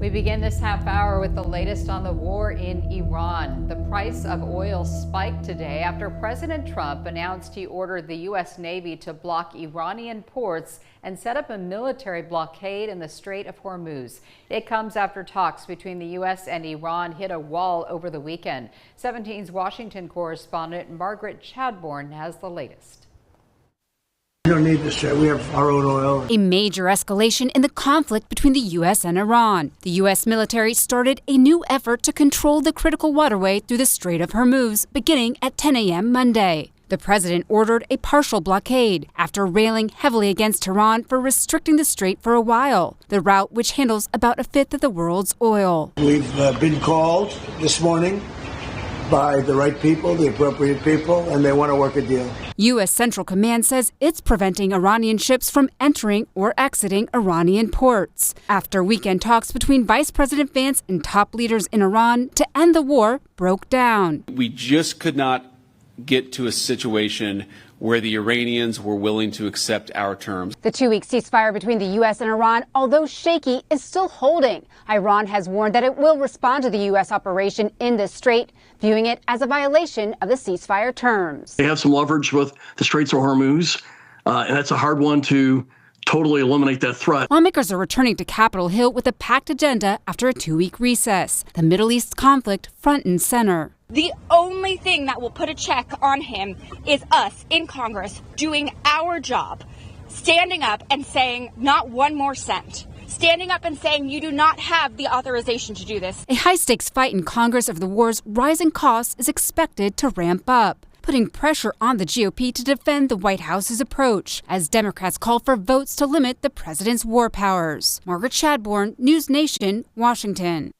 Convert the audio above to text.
We begin this half hour with the latest on the war in Iran. The price of oil spiked today after President Trump announced he ordered the U.S. Navy to block Iranian ports and set up a military blockade in the Strait of Hormuz. It comes after talks between the U.S. and Iran hit a wall over the weekend. 17's Washington correspondent Margaret Chadbourne has the latest. We don't need this shit. We have our own oil. A major escalation in the conflict between the U.S. and Iran. The U.S. military started a new effort to control the critical waterway through the Strait of Hormuz beginning at 10 a.m. Monday. The president ordered a partial blockade after railing heavily against Iran for restricting the strait for a while, the route which handles about a fifth of the world's oil. We've been called this morning by the right people, the appropriate people, and they want to work a deal. U.S. Central Command says it's preventing Iranian ships from entering or exiting Iranian ports after weekend talks between Vice President Vance and top leaders in Iran to end the war broke down. We just could not get to a situation where the Iranians were willing to accept our terms. The two-week ceasefire between the U.S. and Iran, although shaky, is still holding. Iran has warned that it will respond to the U.S. operation in this strait, viewing it as a violation of the ceasefire terms. They have some leverage with the Straits of Hormuz, and that's a hard one to totally eliminate that threat. Lawmakers are returning to Capitol Hill with a packed agenda after a two-week recess. The Middle East conflict front and center. The only thing that will put a check on him is us in Congress doing our job, standing up and saying not one more cent, standing up and saying you do not have the authorization to do this. A high-stakes fight in Congress over the war's rising costs is expected to ramp up, putting pressure on the GOP to defend the White House's approach as Democrats call for votes to limit the president's war powers. Margaret Chadbourne, News Nation, Washington.